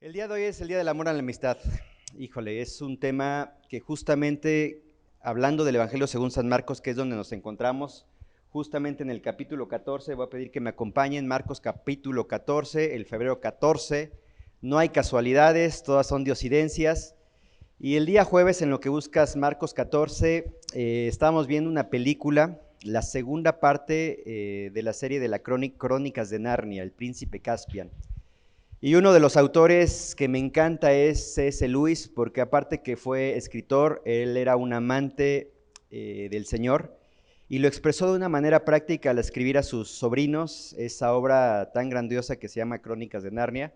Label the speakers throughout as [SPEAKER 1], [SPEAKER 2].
[SPEAKER 1] El día de hoy es el Día del Amor a la Amistad. Híjole, es un tema que justamente, hablando del Evangelio según San Marcos, que es donde nos encontramos, justamente en el capítulo 14, voy a pedir que me acompañen, Marcos capítulo 14, el febrero 14, no hay casualidades, todas son diosidencias. Y el día jueves, en lo que buscas Marcos 14, estábamos viendo una película, la segunda parte de la serie de las Crónicas de Narnia, El Príncipe Caspian. Y uno de los autores que me encanta es C.S. Lewis, porque aparte que fue escritor, él era un amante del Señor y lo expresó de una manera práctica al escribir a sus sobrinos esa obra tan grandiosa que se llama Crónicas de Narnia,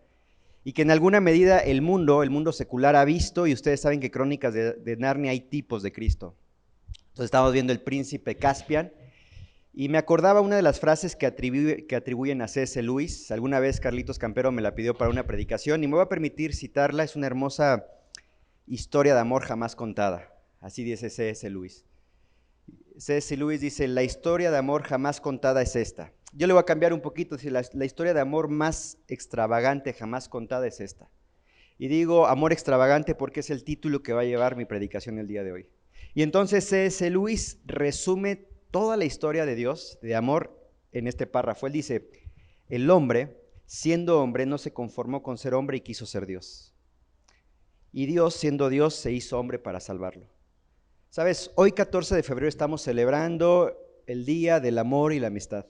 [SPEAKER 1] y que en alguna medida el mundo secular ha visto, y ustedes saben que Crónicas de Narnia hay tipos de Cristo. Entonces estamos viendo el príncipe Caspian, y me acordaba una de las frases que atribuyen a C.S. Lewis. Alguna vez Carlitos Campero me la pidió para una predicación y me voy a permitir citarla. Es una hermosa historia de amor jamás contada. Así dice C.S. Lewis. C.S. Lewis dice, la historia de amor jamás contada es esta. Yo le voy a cambiar un poquito, dice, la historia de amor más extravagante jamás contada es esta. Y digo amor extravagante porque es el título que va a llevar mi predicación el día de hoy. Y entonces C.S. Lewis resume toda la historia de Dios, de amor, en este párrafo. Él dice, el hombre, siendo hombre, no se conformó con ser hombre y quiso ser Dios. Y Dios, siendo Dios, se hizo hombre para salvarlo. ¿Sabes? Hoy 14 de febrero estamos celebrando el Día del Amor y la Amistad.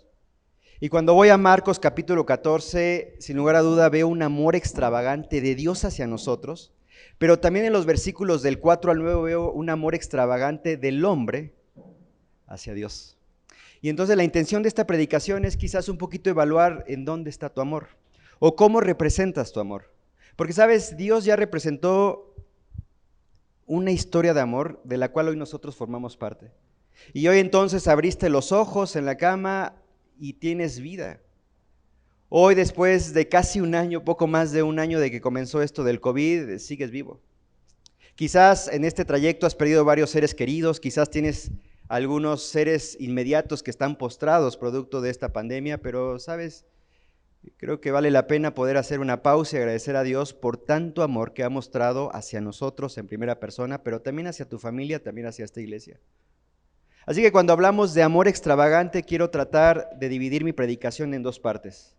[SPEAKER 1] Y cuando voy a Marcos capítulo 14, sin lugar a duda veo un amor extravagante de Dios hacia nosotros, pero también en los versículos del 4 al 9 veo un amor extravagante del hombre hacia Dios. Y entonces la intención de esta predicación es quizás un poquito evaluar en dónde está tu amor o cómo representas tu amor. Porque sabes, Dios ya representó una historia de amor de la cual hoy nosotros formamos parte. Y hoy entonces abriste los ojos en la cama y tienes vida. Hoy, después de casi un año, poco más de un año de que comenzó esto del COVID, sigues vivo. Quizás en este trayecto has perdido varios seres queridos, quizás tienes algunos seres inmediatos que están postrados producto de esta pandemia, pero sabes, creo que vale la pena poder hacer una pausa y agradecer a Dios por tanto amor que ha mostrado hacia nosotros en primera persona, pero también hacia tu familia, también hacia esta iglesia. Así que cuando hablamos de amor extravagante, quiero tratar de dividir mi predicación en dos partes.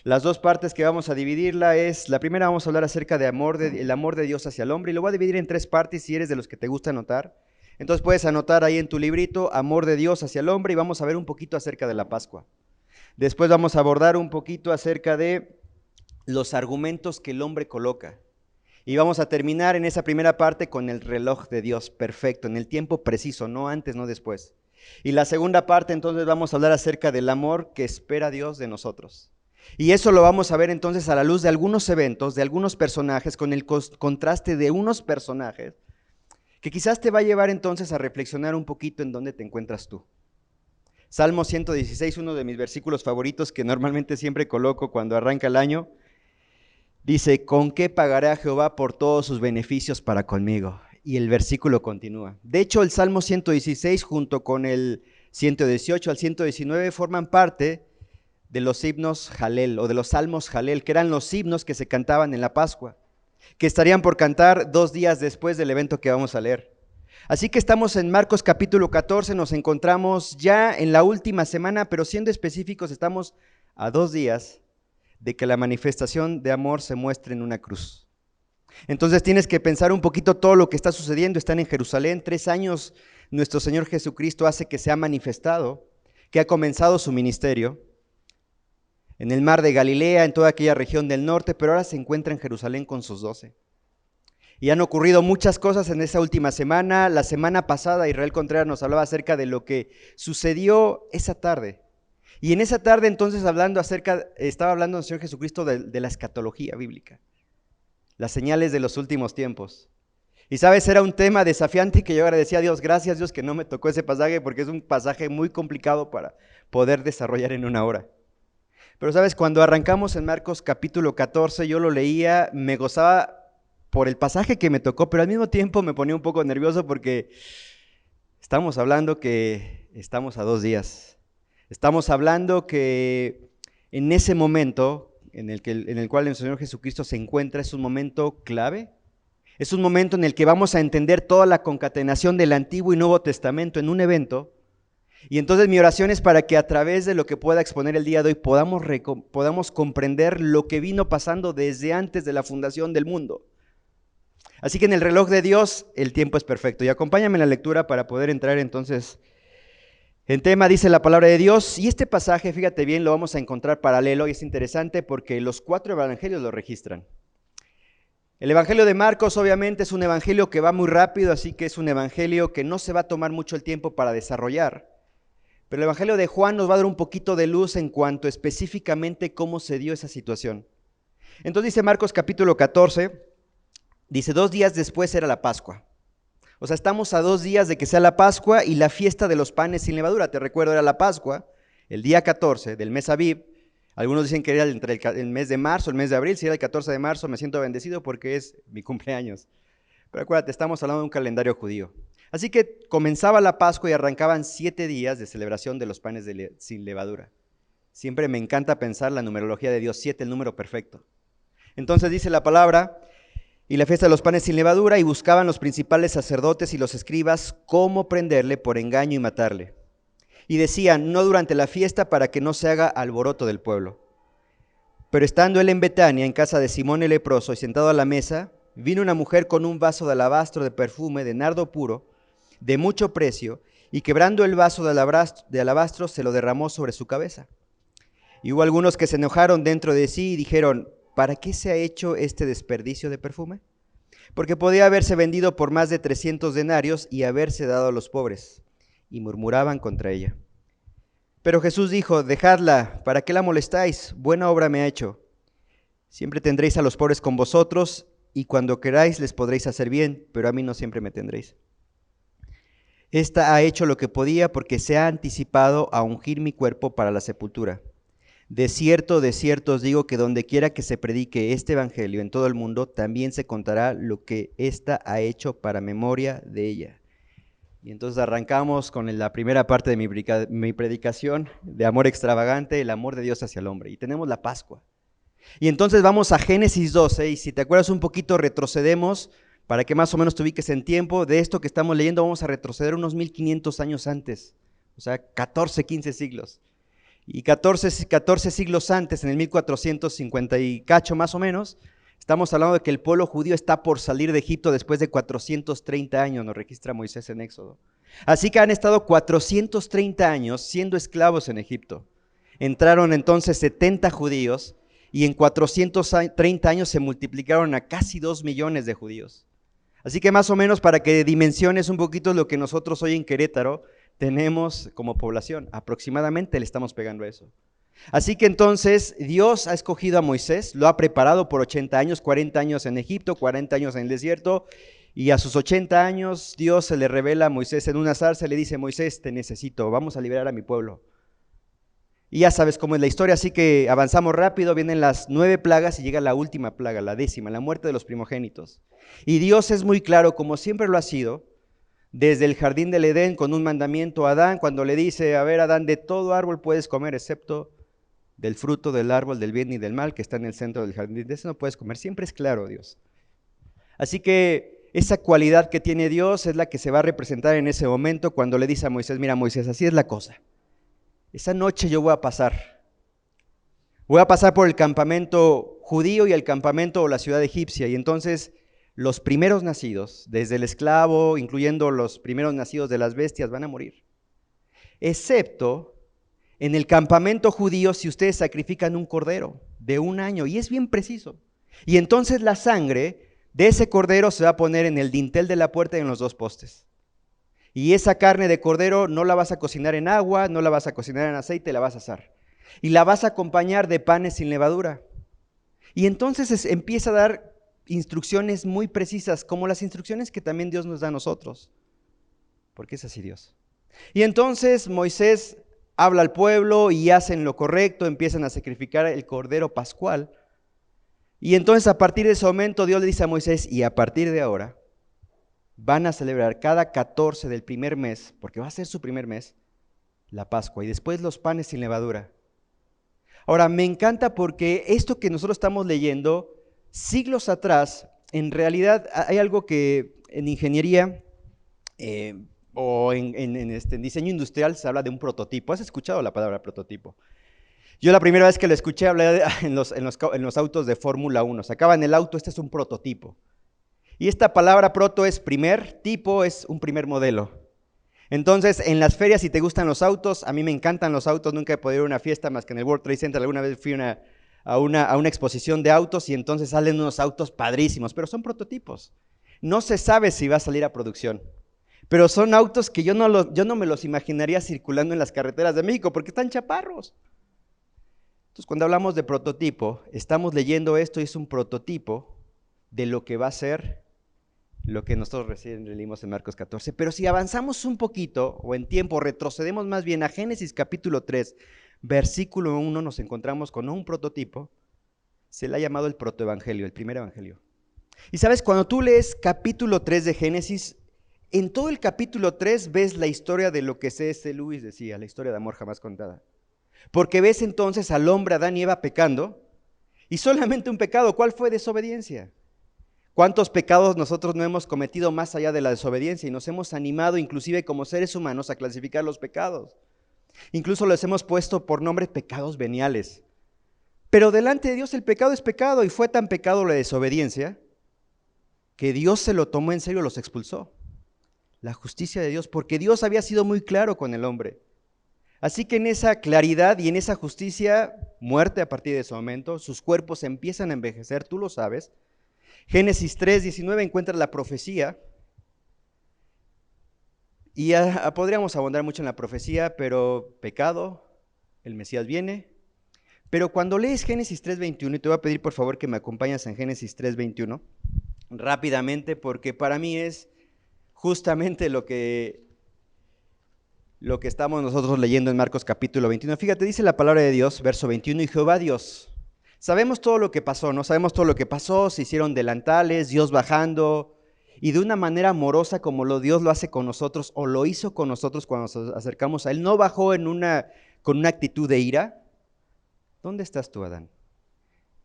[SPEAKER 1] Las dos partes que vamos a dividirla es, la primera vamos a hablar acerca de el amor de Dios hacia el hombre, y lo voy a dividir en tres partes si eres de los que te gusta anotar. Entonces puedes anotar ahí en tu librito, amor de Dios hacia el hombre, y vamos a ver un poquito acerca de la Pascua. Después vamos a abordar un poquito acerca de los argumentos que el hombre coloca. Y vamos a terminar en esa primera parte con el reloj de Dios, perfecto, en el tiempo preciso, no antes, no después. Y la segunda parte entonces vamos a hablar acerca del amor que espera Dios de nosotros. Y eso lo vamos a ver entonces a la luz de algunos eventos, de algunos personajes, con el contraste de unos personajes, que quizás te va a llevar entonces a reflexionar un poquito en dónde te encuentras tú. Salmo 116, uno de mis versículos favoritos que normalmente siempre coloco cuando arranca el año, dice, ¿con qué pagaré a Jehová por todos sus beneficios para conmigo? Y el versículo continúa. De hecho, el Salmo 116 junto con el 118 al 119 forman parte de los himnos Jalel o de los salmos Jalel, que eran los himnos que se cantaban en la Pascua, que estarían por cantar 2 días después del evento que vamos a leer. Así que estamos en Marcos capítulo 14, nos encontramos ya en la última semana, pero siendo específicos estamos a 2 días de que la manifestación de amor se muestre en una cruz. Entonces tienes que pensar un poquito todo lo que está sucediendo. Están en Jerusalén, 3 años nuestro Señor Jesucristo hace que se ha manifestado, que ha comenzado su ministerio en el mar de Galilea, en toda aquella región del norte, pero ahora se encuentra en Jerusalén con sus 12. Y han ocurrido muchas cosas en esa última semana. La semana pasada Israel Contreras nos hablaba acerca de lo que sucedió esa tarde. Y en esa tarde entonces estaba hablando el Señor Jesucristo de la escatología bíblica, las señales de los últimos tiempos. Y sabes, era un tema desafiante que yo agradecía a Dios, gracias Dios que no me tocó ese pasaje porque es un pasaje muy complicado para poder desarrollar en una hora. Pero sabes, cuando arrancamos en Marcos capítulo 14, yo lo leía, me gozaba por el pasaje que me tocó, pero al mismo tiempo me ponía un poco nervioso porque estamos hablando que estamos a 2 días. Estamos hablando que en ese momento, en el cual el Señor Jesucristo se encuentra es un momento clave. Es un momento en el que vamos a entender toda la concatenación del Antiguo y Nuevo Testamento en un evento. Y entonces mi oración es para que a través de lo que pueda exponer el día de hoy podamos comprender lo que vino pasando desde antes de la fundación del mundo. Así que en el reloj de Dios el tiempo es perfecto. Y acompáñame en la lectura para poder entrar entonces en tema. Dice la palabra de Dios, y este pasaje, fíjate bien, lo vamos a encontrar paralelo y es interesante porque los 4 evangelios lo registran. El evangelio de Marcos obviamente es un evangelio que va muy rápido, así que es un evangelio que no se va a tomar mucho el tiempo para desarrollar. Pero el evangelio de Juan nos va a dar un poquito de luz en cuanto específicamente cómo se dio esa situación. Entonces dice Marcos capítulo 14, dice 2 días después era la Pascua. O sea, estamos a 2 días de que sea la Pascua y la fiesta de los panes sin levadura. Te recuerdo, era la Pascua, el día 14 del mes Aviv. Algunos dicen que era entre el mes de marzo, el mes de abril. Si era el 14 de marzo, me siento bendecido porque es mi cumpleaños. Pero acuérdate, estamos hablando de un calendario judío. Así que comenzaba la Pascua y arrancaban 7 días de celebración de los panes sin levadura. Siempre me encanta pensar la numerología de Dios, 7, el número perfecto. Entonces dice la palabra, y la fiesta de los panes sin levadura, y buscaban los principales sacerdotes y los escribas cómo prenderle por engaño y matarle. Y decían, no durante la fiesta para que no se haga alboroto del pueblo. Pero estando él en Betania, en casa de Simón el leproso, y sentado a la mesa, vino una mujer con un vaso de alabastro de perfume de nardo puro, de mucho precio, y quebrando el vaso de alabastro se lo derramó sobre su cabeza. Y hubo algunos que se enojaron dentro de sí y dijeron, ¿para qué se ha hecho este desperdicio de perfume? Porque podía haberse vendido por más de 300 denarios y haberse dado a los pobres. Y murmuraban contra ella. Pero Jesús dijo, dejadla, ¿para qué la molestáis? Buena obra me ha hecho. Siempre tendréis a los pobres con vosotros, y cuando queráis les podréis hacer bien, pero a mí no siempre me tendréis. Esta ha hecho lo que podía porque se ha anticipado a ungir mi cuerpo para la sepultura. De cierto os digo que donde quiera que se predique este evangelio en todo el mundo, también se contará lo que ésta ha hecho para memoria de ella. Y entonces arrancamos con la primera parte de mi predicación de amor extravagante, el amor de Dios hacia el hombre. Y tenemos la Pascua. Y entonces vamos a Génesis 12, y si te acuerdas un poquito retrocedemos, para que más o menos te ubiques en tiempo, de esto que estamos leyendo vamos a retroceder unos 1500 años antes, o sea, 14, 15 siglos. Y 14 siglos antes, en el 1450 y cacho más o menos, estamos hablando de que el pueblo judío está por salir de Egipto después de 430 años, nos registra Moisés en Éxodo. Así que han estado 430 años siendo esclavos en Egipto. Entraron entonces 70 judíos y en 430 años se multiplicaron a casi 2 millones de judíos. Así que más o menos para que dimensiones un poquito lo que nosotros hoy en Querétaro tenemos como población, aproximadamente le estamos pegando a eso. Así que entonces Dios ha escogido a Moisés, lo ha preparado por 80 años, 40 años en Egipto, 40 años en el desierto, y a sus 80 años Dios se le revela a Moisés en una zarza y le dice, Moisés, te necesito, vamos a liberar a mi pueblo. Y ya sabes cómo es la historia, así que avanzamos rápido, vienen las 9 plagas y llega la última plaga, la 10ª, la muerte de los primogénitos. Y Dios es muy claro, como siempre lo ha sido, desde el jardín del Edén con un mandamiento a Adán, cuando le dice, a ver Adán, de todo árbol puedes comer excepto del fruto del árbol del bien y del mal que está en el centro del jardín, de eso no puedes comer, siempre es claro Dios. Así que esa cualidad que tiene Dios es la que se va a representar en ese momento cuando le dice a Moisés, mira Moisés, así es la cosa. Esa noche yo voy a pasar por el campamento judío y el campamento o la ciudad egipcia, y entonces los primeros nacidos, desde el esclavo, incluyendo los primeros nacidos de las bestias, van a morir. Excepto en el campamento judío si ustedes sacrifican un cordero de 1 año, y es bien preciso. Y entonces la sangre de ese cordero se va a poner en el dintel de la puerta y en los 2 postes. Y esa carne de cordero no la vas a cocinar en agua, no la vas a cocinar en aceite, la vas a asar. Y la vas a acompañar de panes sin levadura. Y entonces empieza a dar instrucciones muy precisas, como las instrucciones que también Dios nos da a nosotros. Porque es así Dios. Y entonces Moisés habla al pueblo y hacen lo correcto, empiezan a sacrificar el cordero pascual. Y entonces a partir de ese momento Dios le dice a Moisés, y a partir de ahora van a celebrar cada 14 del primer mes, porque va a ser su primer mes, la Pascua, y después los panes sin levadura. Ahora, me encanta porque esto que nosotros estamos leyendo, siglos atrás, en realidad hay algo que en ingeniería o en diseño industrial se habla de un prototipo. ¿Has escuchado la palabra prototipo? Yo la primera vez que lo escuché hablé en los autos de Fórmula 1. Sacaban el auto, este es un prototipo. Y esta palabra proto es primer, tipo es un primer modelo. Entonces, en las ferias, si te gustan los autos, a mí me encantan los autos, nunca he podido ir a una fiesta más que en el World Trade Center. Alguna vez fui a una exposición de autos y entonces salen unos autos padrísimos, pero son prototipos. No se sabe si va a salir a producción, pero son autos que yo no me los imaginaría circulando en las carreteras de México porque están chaparros. Entonces, cuando hablamos de prototipo, estamos leyendo esto y es un prototipo de lo que va a ser lo que nosotros recién leímos en Marcos 14. Pero si avanzamos un poquito, o en tiempo, retrocedemos más bien a Génesis capítulo 3, versículo 1, nos encontramos con un prototipo, se le ha llamado el protoevangelio, el primer evangelio. Y sabes, cuando tú lees capítulo 3 de Génesis, en todo el capítulo 3 ves la historia de lo que C.S. Lewis decía, la historia de amor jamás contada. Porque ves entonces al hombre, Adán y Eva, pecando, y solamente un pecado, ¿cuál fue? Desobediencia. ¿Cuántos pecados nosotros no hemos cometido más allá de la desobediencia? Y nos hemos animado inclusive como seres humanos a clasificar los pecados. Incluso les hemos puesto por nombre pecados veniales. Pero delante de Dios el pecado es pecado, y fue tan pecado la desobediencia que Dios se lo tomó en serio, los expulsó. La justicia de Dios, porque Dios había sido muy claro con el hombre. Así que en esa claridad y en esa justicia, muerte a partir de ese momento, sus cuerpos empiezan a envejecer, tú lo sabes. Génesis 3:19 encuentra la profecía, y podríamos abundar mucho en la profecía, pero pecado, el Mesías viene. Pero cuando lees Génesis 3:21, y te voy a pedir por favor que me acompañes en Génesis 3:21, rápidamente, porque para mí es justamente lo que estamos nosotros leyendo en Marcos capítulo 21. Fíjate, dice la palabra de Dios, verso 21, y Jehová Dios. Sabemos todo lo que pasó, ¿no? Sabemos todo lo que pasó, se hicieron delantales, Dios bajando, y de una manera amorosa como Dios lo hace con nosotros, o lo hizo con nosotros cuando nos acercamos a Él, no bajó con una actitud de ira. ¿Dónde estás tú, Adán?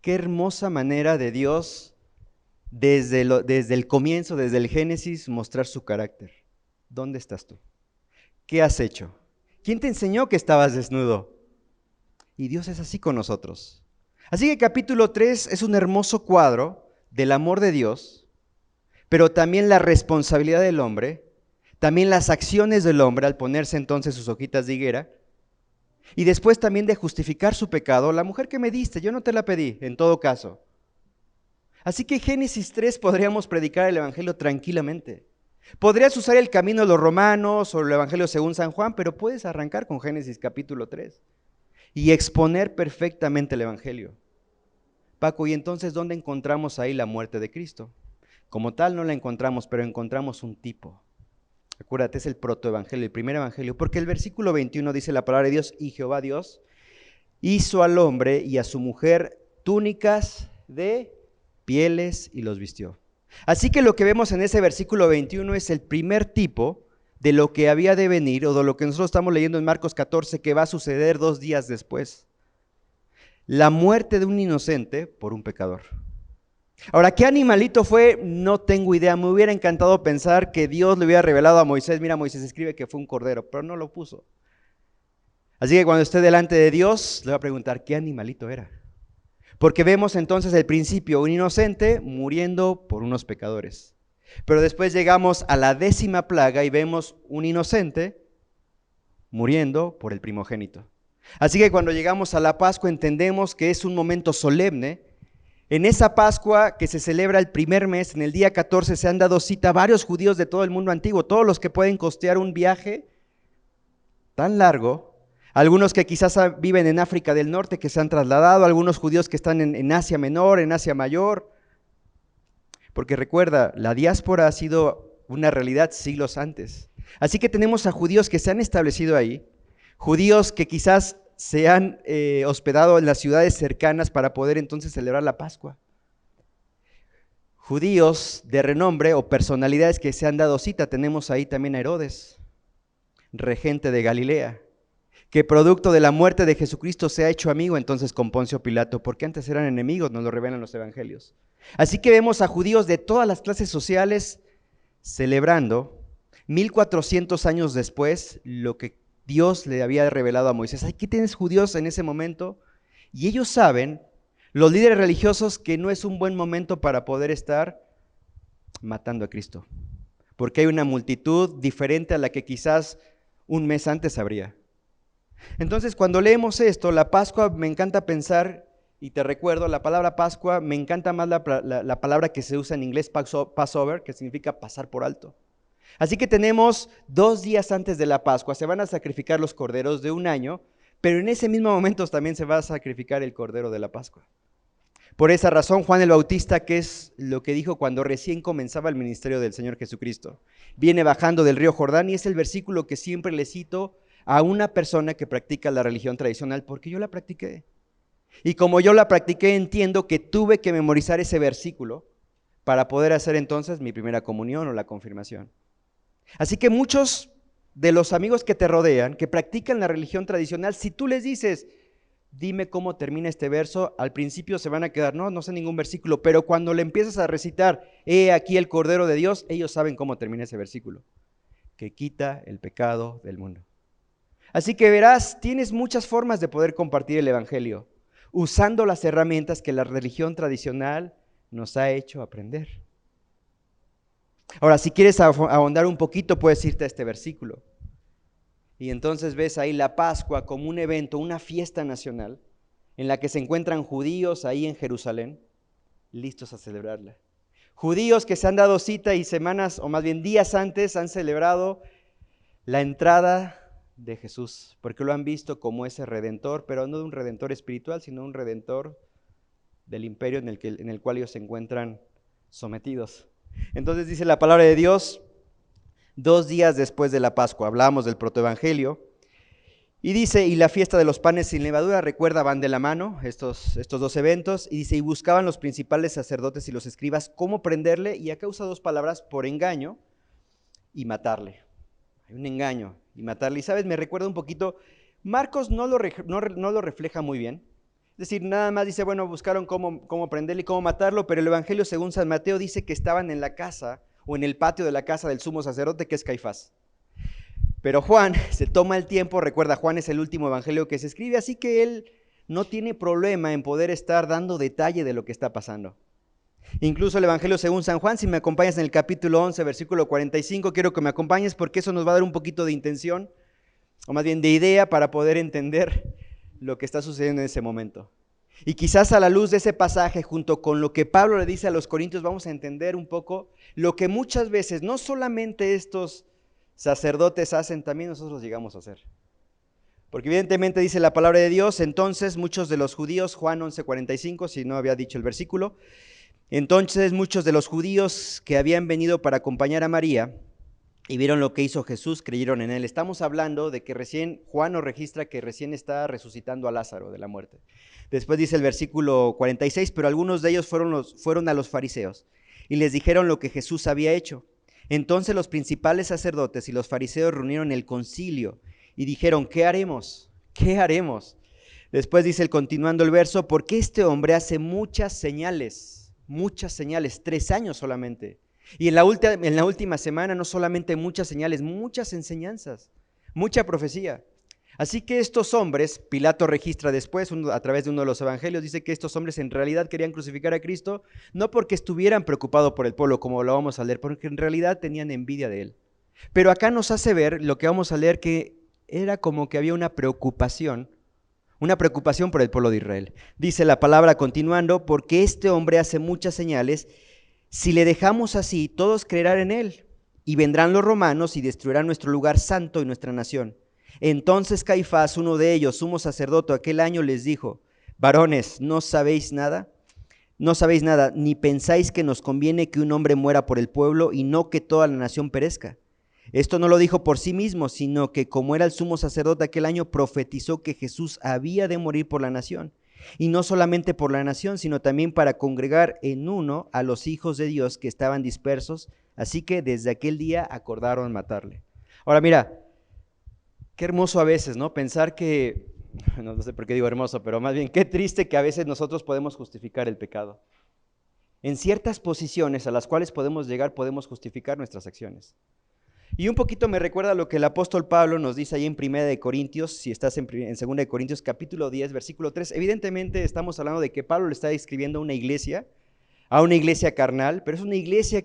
[SPEAKER 1] Qué hermosa manera de Dios, desde el comienzo, desde el Génesis, mostrar su carácter. ¿Dónde estás tú? ¿Qué has hecho? ¿Quién te enseñó que estabas desnudo? Y Dios es así con nosotros. Así que capítulo 3 es un hermoso cuadro del amor de Dios, pero también la responsabilidad del hombre, también las acciones del hombre al ponerse entonces sus hojitas de higuera, y después también de justificar su pecado. La mujer que me diste, yo no te la pedí, en todo caso. Así que Génesis 3 podríamos predicar el evangelio tranquilamente. Podrías usar el camino de los romanos o el evangelio según San Juan, pero puedes arrancar con Génesis capítulo 3 y exponer perfectamente el evangelio. Paco, ¿y entonces dónde encontramos ahí la muerte de Cristo? Como tal no la encontramos, pero encontramos un tipo. Acuérdate, es el protoevangelio, el primer evangelio, porque el versículo 21 dice la palabra de Dios, y Jehová Dios hizo al hombre y a su mujer túnicas de pieles y los vistió. Así que lo que vemos en ese versículo 21 es el primer tipo de lo que había de venir, o de lo que nosotros estamos leyendo en Marcos 14, que va a suceder 2 días después. La muerte de un inocente por un pecador. Ahora, ¿qué animalito fue? No tengo idea. Me hubiera encantado pensar que Dios le hubiera revelado a Moisés. Mira, Moisés escribe que fue un cordero, pero no lo puso. Así que cuando esté delante de Dios, le va a preguntar qué animalito era. Porque vemos entonces el principio, un inocente muriendo por unos pecadores. Pero después llegamos a la 10ª plaga y vemos un inocente muriendo por el primogénito. Así que cuando llegamos a la Pascua entendemos que es un momento solemne. En esa Pascua que se celebra el primer mes, en el día 14, se han dado cita varios judíos de todo el mundo antiguo, todos los que pueden costear un viaje tan largo, algunos que quizás viven en África del Norte que se han trasladado, algunos judíos que están en Asia Menor, en Asia Mayor, porque recuerda, la diáspora ha sido una realidad siglos antes. Así que tenemos a judíos que se han establecido ahí, judíos que quizás se han hospedado en las ciudades cercanas para poder entonces celebrar la Pascua. Judíos de renombre o personalidades que se han dado cita. Tenemos ahí también a Herodes, regente de Galilea, que producto de la muerte de Jesucristo se ha hecho amigo entonces con Poncio Pilato, porque antes eran enemigos, nos lo revelan los evangelios. Así que vemos a judíos de todas las clases sociales celebrando 1400 años después lo que Dios le había revelado a Moisés. Aquí tienes judíos en ese momento y ellos saben, los líderes religiosos, que no es un buen momento para poder estar matando a Cristo, porque hay una multitud diferente a la que quizás un mes antes habría. Entonces, cuando leemos esto, la Pascua, me encanta pensar, y te recuerdo, la palabra Pascua, me encanta más la palabra que se usa en inglés, Passover, que significa pasar por alto. Así que tenemos 2 días antes de la Pascua, se van a sacrificar los corderos de un año, pero en ese mismo momento también se va a sacrificar el cordero de la Pascua. Por esa razón, Juan el Bautista, que es lo que dijo cuando recién comenzaba el ministerio del Señor Jesucristo, viene bajando del río Jordán y es el versículo que siempre le cito a una persona que practica la religión tradicional, porque yo la practiqué. Y como yo la practiqué, entiendo que tuve que memorizar ese versículo para poder hacer entonces mi primera comunión o la confirmación. Así que muchos de los amigos que te rodean, que practican la religión tradicional, si tú les dices, dime cómo termina este verso, al principio se van a quedar, no sé ningún versículo, pero cuando le empiezas a recitar, he aquí el Cordero de Dios, ellos saben cómo termina ese versículo, que quita el pecado del mundo. Así que verás, tienes muchas formas de poder compartir el evangelio, usando las herramientas que la religión tradicional nos ha hecho aprender. Ahora, si quieres ahondar un poquito, puedes irte a este versículo. Y entonces ves ahí la Pascua como un evento, una fiesta nacional, en la que se encuentran judíos ahí en Jerusalén, listos a celebrarla. Judíos que se han dado cita y semanas, o más bien días antes, han celebrado la entrada de Jesús, porque lo han visto como ese redentor, pero no de un redentor espiritual, sino un redentor del imperio en el cual ellos se encuentran sometidos. Entonces dice la palabra de Dios, 2 días después de la Pascua, hablábamos del protoevangelio, y dice, y la fiesta de los panes sin levadura, recuerda, van de la mano estos 2 eventos, y dice, y buscaban los principales sacerdotes y los escribas cómo prenderle, y acá usa 2 palabras, por engaño y matarle. Hay un engaño y matarle. Y sabes, me recuerda un poquito, Marcos no lo refleja muy bien. Es decir, nada más dice, bueno, buscaron cómo prenderle y cómo matarlo, pero el Evangelio según San Mateo dice que estaban en la casa o en el patio de la casa del sumo sacerdote, que es Caifás. Pero Juan se toma el tiempo, recuerda, Juan es el último evangelio que se escribe, así que él no tiene problema en poder estar dando detalle de lo que está pasando. Incluso el Evangelio según San Juan, si me acompañas en el capítulo 11, versículo 45, quiero que me acompañes porque eso nos va a dar un poquito de intención, o más bien de idea, para poder entender lo que está sucediendo en ese momento. Y quizás a la luz de ese pasaje, junto con lo que Pablo le dice a los corintios, vamos a entender un poco lo que muchas veces, no solamente estos sacerdotes hacen, también nosotros llegamos a hacer. Porque evidentemente dice la palabra de Dios, entonces muchos de los judíos, Juan 11:45, si no había dicho el versículo, entonces muchos de los judíos que habían venido para acompañar a María y vieron lo que hizo Jesús, creyeron en él. Estamos hablando de que Juan nos registra que recién está resucitando a Lázaro de la muerte. Después dice el versículo 46, pero algunos de ellos fueron a los fariseos y les dijeron lo que Jesús había hecho. Entonces los principales sacerdotes y los fariseos reunieron el concilio y dijeron, ¿qué haremos? ¿Qué haremos? Después dice, continuando el verso, porque este hombre hace muchas señales, 3 años solamente. Y en la última semana no solamente muchas señales, muchas enseñanzas, mucha profecía. Así que estos hombres, Pilato registra después, a través de uno de los evangelios, dice que estos hombres en realidad querían crucificar a Cristo, no porque estuvieran preocupados por el pueblo, como lo vamos a leer, porque en realidad tenían envidia de él. Pero acá nos hace ver lo que vamos a leer, que era como que había una preocupación por el pueblo de Israel. Dice la palabra continuando, porque este hombre hace muchas señales, si le dejamos así, todos creerán en él, y vendrán los romanos y destruirán nuestro lugar santo y nuestra nación. Entonces Caifás, uno de ellos, sumo sacerdote, aquel año les dijo, varones, ¿no sabéis nada? No sabéis nada, ni pensáis que nos conviene que un hombre muera por el pueblo y no que toda la nación perezca. Esto no lo dijo por sí mismo, sino que como era el sumo sacerdote aquel año, profetizó que Jesús había de morir por la nación. Y no solamente por la nación, sino también para congregar en uno a los hijos de Dios que estaban dispersos. Así que desde aquel día acordaron matarle. Ahora mira, Qué hermoso a veces, ¿no? Pensar que, no sé por qué digo hermoso, pero más bien qué triste que a veces nosotros podemos justificar el pecado. En ciertas posiciones a las cuales podemos llegar, podemos justificar nuestras acciones. Y un poquito me recuerda lo que el apóstol Pablo nos dice ahí en 1 Corintios, si estás en 2 Corintios capítulo 10, versículo 3. Evidentemente estamos hablando de que Pablo le está escribiendo a una iglesia carnal, pero es una iglesia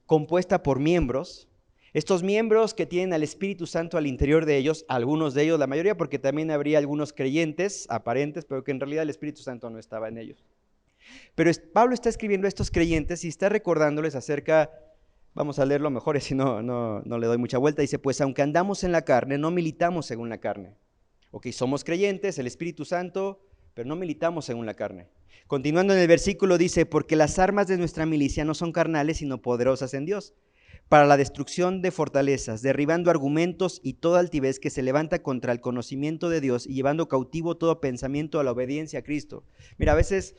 [SPEAKER 1] compuesta por miembros. Estos miembros que tienen al Espíritu Santo al interior de ellos, algunos de ellos, la mayoría, porque también habría algunos creyentes aparentes, pero que en realidad el Espíritu Santo no estaba en ellos. Pero Pablo está escribiendo a estos creyentes y está recordándoles acerca, vamos a leerlo mejor, si no le doy mucha vuelta, dice, pues aunque andamos en la carne, no militamos según la carne. Ok, somos creyentes, el Espíritu Santo, pero no militamos según la carne. Continuando en el versículo dice, porque las armas de nuestra milicia no son carnales, sino poderosas en Dios, para la destrucción de fortalezas, derribando argumentos y toda altivez que se levanta contra el conocimiento de Dios y llevando cautivo todo pensamiento a la obediencia a Cristo. Mira, a veces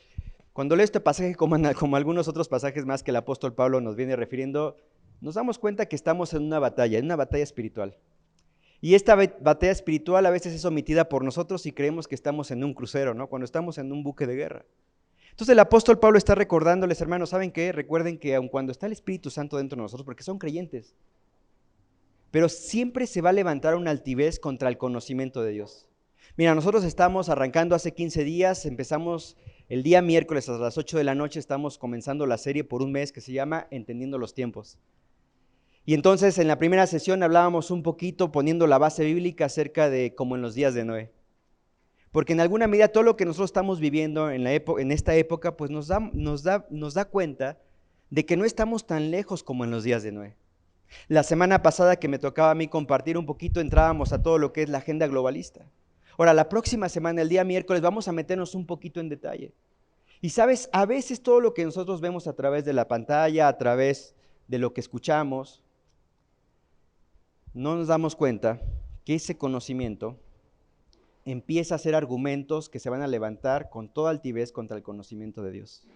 [SPEAKER 1] cuando leo este pasaje, como algunos otros pasajes más que el apóstol Pablo nos viene refiriendo, nos damos cuenta que estamos en una batalla espiritual. Y esta batalla espiritual a veces es omitida por nosotros y creemos que estamos en un crucero, ¿no? Cuando estamos en un buque de guerra. Entonces el apóstol Pablo está recordándoles, hermanos, ¿saben qué? Recuerden que aun cuando está el Espíritu Santo dentro de nosotros, porque son creyentes, pero siempre se va a levantar una altivez contra el conocimiento de Dios. Mira, nosotros estamos arrancando hace 15 días, empezamos el día miércoles a las 8 de la noche, estamos comenzando la serie por un mes que se llama Entendiendo los Tiempos. Y entonces en la primera sesión hablábamos un poquito poniendo la base bíblica acerca de como en los días de Noé. Porque en alguna medida todo lo que nosotros estamos viviendo en esta época, pues nos da cuenta de que no estamos tan lejos como en los días de Noé. La semana pasada que me tocaba a mí compartir un poquito, entrábamos a todo lo que es la agenda globalista. Ahora, la próxima semana, el día miércoles, vamos a meternos un poquito en detalle. Y sabes, a veces todo lo que nosotros vemos a través de la pantalla, a través de lo que escuchamos, no nos damos cuenta que ese conocimiento empieza a ser argumentos que se van a levantar con toda altivez contra el conocimiento de Dios.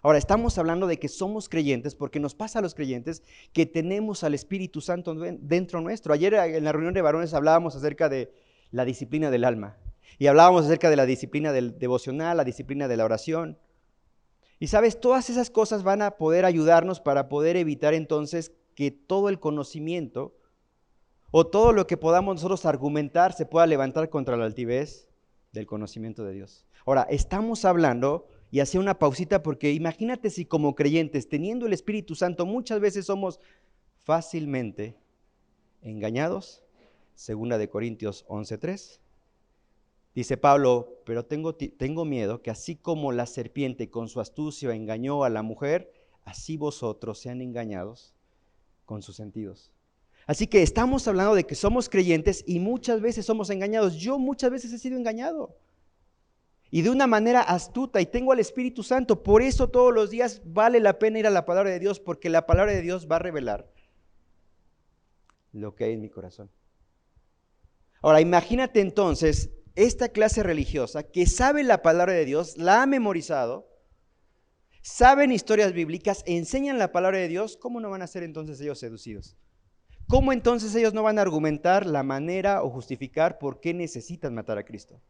[SPEAKER 1] Ahora, estamos hablando de que somos creyentes porque nos pasa a los creyentes que tenemos al Espíritu Santo dentro nuestro. Ayer en la reunión de varones hablábamos acerca de la disciplina del alma y hablábamos acerca de la disciplina del devocional, la disciplina de la oración. Y sabes, todas esas cosas van a poder ayudarnos para poder evitar entonces que todo el conocimiento o todo lo que podamos nosotros argumentar se pueda levantar contra la altivez del conocimiento de Dios. Ahora, estamos hablando, y hacía una pausita porque imagínate si como creyentes, teniendo el Espíritu Santo, muchas veces somos fácilmente engañados. 2 Corintios 11:3. Dice Pablo, pero tengo miedo que así como la serpiente con su astucia engañó a la mujer, así vosotros sean engañados con sus sentidos. Así que estamos hablando de que somos creyentes y muchas veces somos engañados. Yo muchas veces he sido engañado. Y de una manera astuta, y tengo al Espíritu Santo. Por eso todos los días vale la pena ir a la palabra de Dios, porque la palabra de Dios va a revelar lo que hay en mi corazón. Ahora, imagínate entonces esta clase religiosa que sabe la palabra de Dios, la ha memorizado, saben historias bíblicas, enseñan la palabra de Dios. ¿Cómo no van a ser entonces ellos seducidos? ¿Cómo entonces ellos no van a argumentar la manera o justificar por qué necesitan matar a Cristo?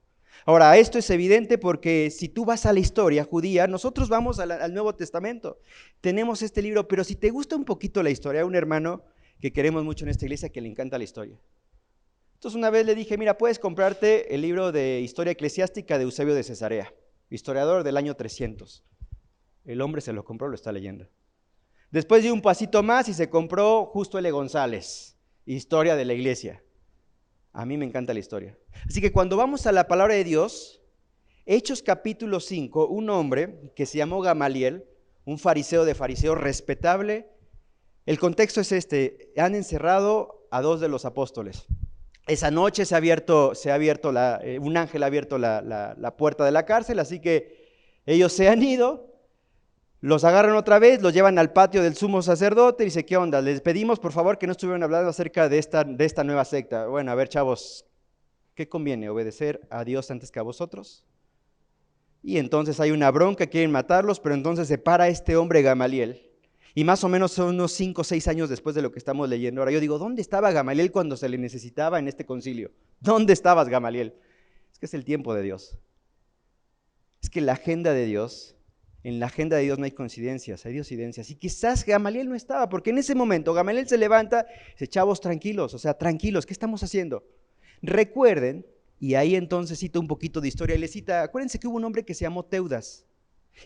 [SPEAKER 1] Ahora, esto es evidente porque si tú vas a la historia judía, nosotros vamos al Nuevo Testamento, tenemos este libro, pero si te gusta un poquito la historia, hay un hermano que queremos mucho en esta iglesia que le encanta la historia. Entonces una vez le dije, mira, puedes comprarte el libro de Historia Eclesiástica de Eusebio de Cesarea, historiador del año 300. El hombre se lo compró, lo está leyendo. Después dio un pasito más y se compró Justo L. González, Historia de la Iglesia. A mí me encanta la historia. Así que cuando vamos a la palabra de Dios, Hechos capítulo 5, un hombre que se llamó Gamaliel, un fariseo de fariseos respetable, el contexto es este: han encerrado a 2 de los apóstoles. Esa noche un ángel ha abierto la puerta de la cárcel, así que ellos se han ido. Los agarran otra vez, los llevan al patio del sumo sacerdote y dice, ¿qué onda? Les pedimos por favor que no estuvieran hablando acerca de esta nueva secta. Bueno, a ver chavos, ¿qué conviene? ¿Obedecer a Dios antes que a vosotros? Y entonces hay una bronca, quieren matarlos, pero entonces se para este hombre Gamaliel Y más o menos son unos 5 o 6 años después de lo que estamos leyendo ahora. Yo digo, ¿dónde estaba Gamaliel cuando se le necesitaba en este concilio? ¿Dónde estabas, Gamaliel? Es que es el tiempo de Dios. Es que la agenda de Dios, en la agenda de Dios no hay coincidencias, hay diosidencias. Y quizás Gamaliel no estaba, porque en ese momento Gamaliel se levanta y dice, chavos, tranquilos, o sea, tranquilos, ¿qué estamos haciendo? Recuerden, y ahí entonces cita un poquito de historia, y le cita, acuérdense que hubo un hombre que se llamó Teudas.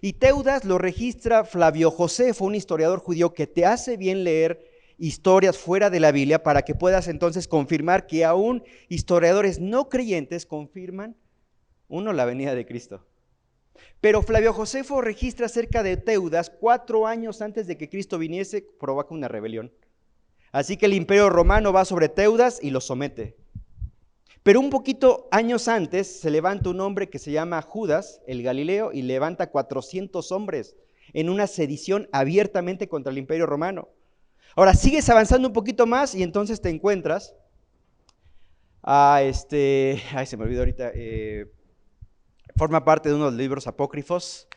[SPEAKER 1] Y Teudas lo registra Flavio Josefo, un historiador judío que te hace bien leer historias fuera de la Biblia para que puedas entonces confirmar que aún historiadores no creyentes confirman, uno, la venida de Cristo. Pero Flavio Josefo registra acerca de Teudas 4 años antes de que Cristo viniese, provoca una rebelión. Así que el imperio romano va sobre Teudas y lo somete. Pero un poquito años antes se levanta un hombre que se llama Judas, el Galileo, y levanta 400 hombres en una sedición abiertamente contra el imperio romano. Ahora sigues avanzando un poquito más y entonces te encuentras se me olvidó ahorita, forma parte de unos libros apócrifos,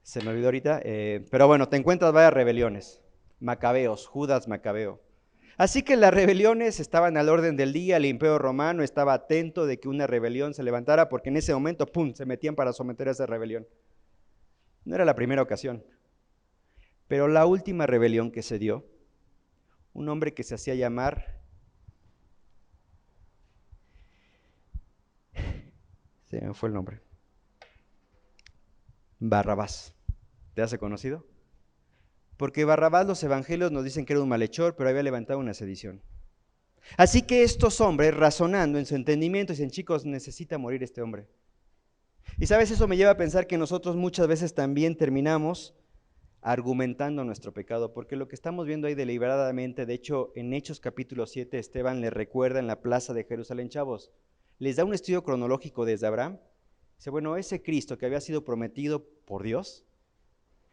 [SPEAKER 1] se me olvidó ahorita, pero bueno, te encuentras varias rebeliones, Macabeos, Judas Macabeo. Así que las rebeliones estaban al orden del día, el imperio romano estaba atento de que una rebelión se levantara porque en ese momento, ¡pum!, se metían para someter a esa rebelión. No era la primera ocasión, pero la última rebelión que se dio, un hombre que se hacía llamar, se me fue el nombre, Barrabás. ¿Te hace conocido? Porque Barrabás, los evangelios nos dicen que era un malhechor, pero había levantado una sedición. Así que estos hombres, razonando en su entendimiento, dicen, chicos, necesita morir este hombre. Y sabes, eso me lleva a pensar que nosotros muchas veces también terminamos argumentando nuestro pecado, porque lo que estamos viendo ahí deliberadamente, de hecho, en Hechos capítulo 7, Esteban le recuerda en la plaza de Jerusalén, chavos, les da un estudio cronológico desde Abraham. Dice, bueno, ese Cristo que había sido prometido por Dios,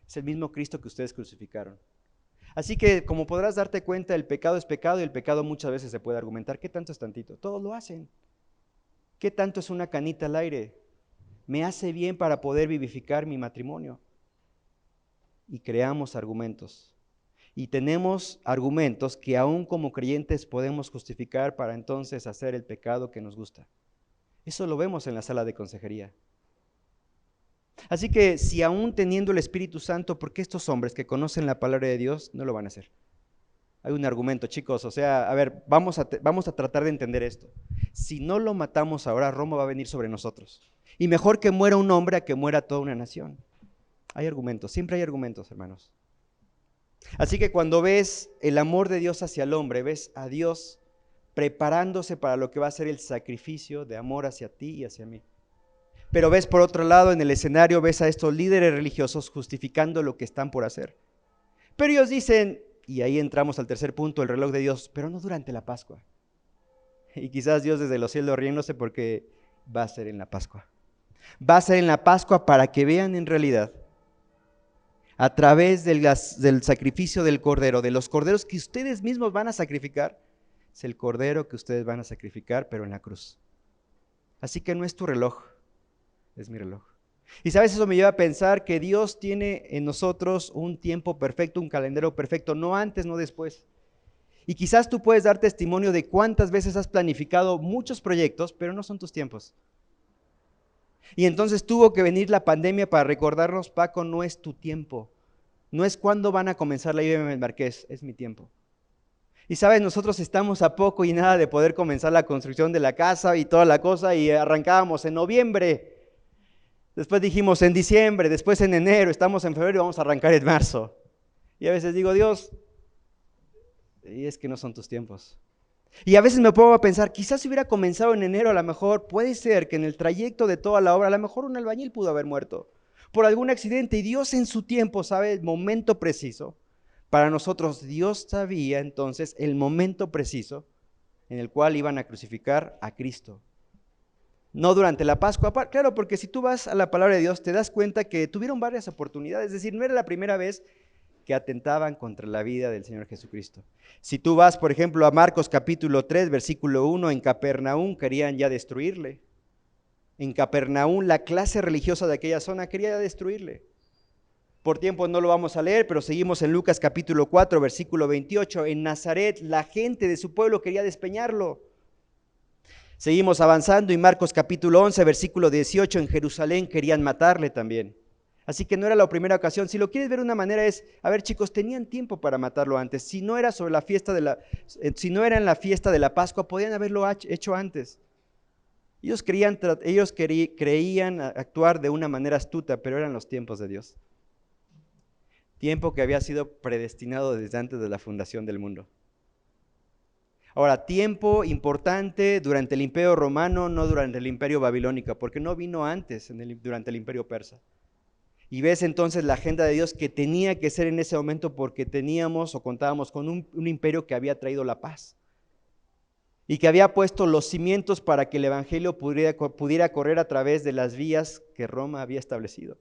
[SPEAKER 1] es el mismo Cristo que ustedes crucificaron. Así que, como podrás darte cuenta, el pecado es pecado y el pecado muchas veces se puede argumentar. ¿Qué tanto es tantito? Todos lo hacen. ¿Qué tanto es una canita al aire? Me hace bien para poder vivificar mi matrimonio. Y creamos argumentos. Y tenemos argumentos que aún como creyentes podemos justificar para entonces hacer el pecado que nos gusta. Eso lo vemos en la sala de consejería. Así que si aún teniendo el Espíritu Santo, ¿por qué estos hombres que conocen la palabra de Dios no lo van a hacer? Hay un argumento, chicos, o sea, a ver, vamos a tratar de entender esto. Si no lo matamos ahora, Roma va a venir sobre nosotros. Y mejor que muera un hombre a que muera toda una nación. Hay argumentos, siempre hay argumentos, hermanos. Así que cuando ves el amor de Dios hacia el hombre, ves a Dios preparándose para lo que va a ser el sacrificio de amor hacia ti y hacia mí. Pero ves por otro lado en el escenario, ves a estos líderes religiosos justificando lo que están por hacer. Pero ellos dicen, y ahí entramos al tercer punto, el reloj de Dios, pero no durante la Pascua. Y quizás Dios desde los cielos riéndose porque va a ser en la Pascua. Va a ser en la Pascua para que vean en realidad, a través del sacrificio del cordero, de los corderos que ustedes mismos van a sacrificar, es el cordero que ustedes van a sacrificar, pero en la cruz. Así que no es tu reloj. Es mi reloj. Y sabes, eso me lleva a pensar que Dios tiene en nosotros un tiempo perfecto, un calendario perfecto, no antes, no después. Y quizás tú puedes dar testimonio de cuántas veces has planificado muchos proyectos, pero no son tus tiempos. Y entonces tuvo que venir la pandemia para recordarnos, Paco, no es tu tiempo. No es cuándo van a comenzar la IBM del Marqués, es mi tiempo. Y sabes, nosotros estamos a poco y nada de poder comenzar la construcción de la casa y toda la cosa, y arrancábamos en noviembre. Después dijimos en diciembre, después en enero, estamos en febrero y vamos a arrancar en marzo. Y a veces digo, Dios, y es que no son tus tiempos. Y a veces me pongo a pensar, quizás si hubiera comenzado en enero, a lo mejor puede ser que en el trayecto de toda la obra, a lo mejor un albañil pudo haber muerto por algún accidente y Dios en su tiempo sabe el momento preciso. Para nosotros Dios sabía entonces el momento preciso en el cual iban a crucificar a Cristo. No durante la Pascua, claro, porque si tú vas a la palabra de Dios te das cuenta que tuvieron varias oportunidades, es decir, no era la primera vez que atentaban contra la vida del Señor Jesucristo. Si tú vas, por ejemplo, a Marcos capítulo 3, versículo 1, en Capernaum querían ya destruirle. En Capernaum la clase religiosa de aquella zona quería destruirle. Por tiempo no lo vamos a leer, pero seguimos en Lucas capítulo 4, versículo 28. En Nazaret la gente de su pueblo quería despeñarlo. Seguimos avanzando y Marcos capítulo 11, versículo 18. En Jerusalén querían matarle también. Así que no era la primera ocasión. Si lo quieres ver de una manera es, a ver chicos, tenían tiempo para matarlo antes. Si no era sobre la fiesta si no era en la fiesta de la Pascua, podían haberlo hecho antes. Ellos creían actuar de una manera astuta, pero eran los tiempos de Dios. Tiempo que había sido predestinado desde antes de la fundación del mundo. Ahora, tiempo importante durante el Imperio Romano, no durante el Imperio Babilónico, porque no vino antes durante el Imperio Persa. Y ves entonces la agenda de Dios que tenía que ser en ese momento porque teníamos o contábamos con un imperio que había traído la paz y que había puesto los cimientos para que el evangelio pudiera correr a través de las vías que Roma había establecido.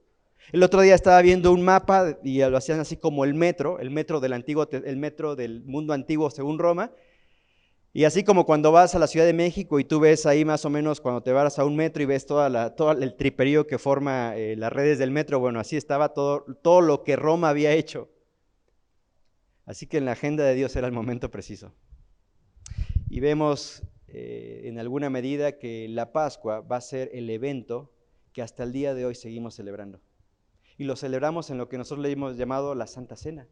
[SPEAKER 1] El otro día estaba viendo un mapa y lo hacían así como el metro del mundo antiguo según Roma. Y así como cuando vas a la Ciudad de México y tú ves ahí más o menos cuando te vas a un metro y ves todo el triperío que forma las redes del metro, bueno, así estaba todo lo que Roma había hecho. Así que en la agenda de Dios era el momento preciso. Y vemos en alguna medida que la Pascua va a ser el evento que hasta el día de hoy seguimos celebrando. Y lo celebramos en lo que nosotros le hemos llamado la Santa Cena.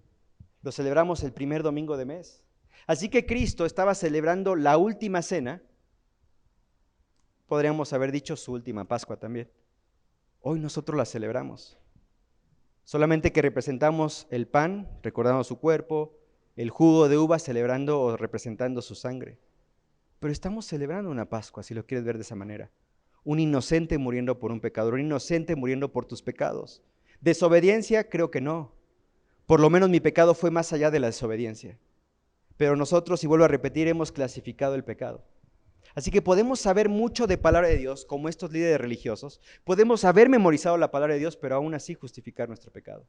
[SPEAKER 1] Lo celebramos el primer domingo de mes. Así que Cristo estaba celebrando la última cena, podríamos haber dicho su última Pascua también. Hoy nosotros la celebramos. Solamente que representamos el pan, recordando su cuerpo, el jugo de uva celebrando o representando su sangre. Pero estamos celebrando una Pascua, si lo quieres ver de esa manera. Un inocente muriendo por un pecador, un inocente muriendo por tus pecados. Desobediencia, creo que no. Por lo menos mi pecado fue más allá de la desobediencia. Pero nosotros, y vuelvo a repetir, hemos clasificado el pecado. Así que podemos saber mucho de palabra de Dios, como estos líderes religiosos. Podemos haber memorizado la palabra de Dios, pero aún así justificar nuestro pecado.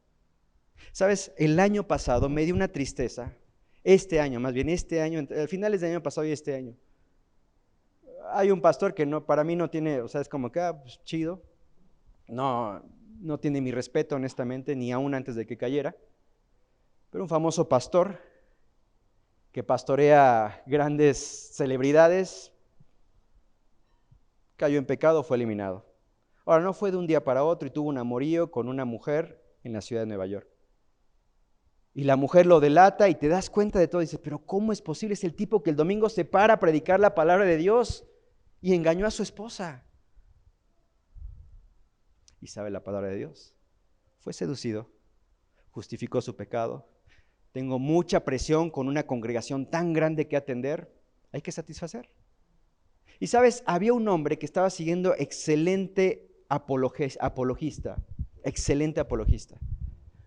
[SPEAKER 1] ¿Sabes? El año pasado me dio una tristeza. Este año, al finales del año pasado y este año. Hay un pastor que para mí no tiene, o sea, es como que, pues, chido. No tiene mi respeto, honestamente, ni aún antes de que cayera. Pero un famoso pastor que pastorea grandes celebridades, cayó en pecado, fue eliminado. Ahora, no fue de un día para otro y tuvo un amorío con una mujer en la ciudad de Nueva York. Y la mujer lo delata y te das cuenta de todo. Y dices, pero ¿cómo es posible? Es el tipo que el domingo se para a predicar la palabra de Dios y engañó a su esposa. Y sabe la palabra de Dios. Fue seducido, justificó su pecado. Tengo mucha presión con una congregación tan grande que atender, hay que satisfacer. Y sabes, había un hombre que estaba siguiendo excelente apologista, excelente apologista.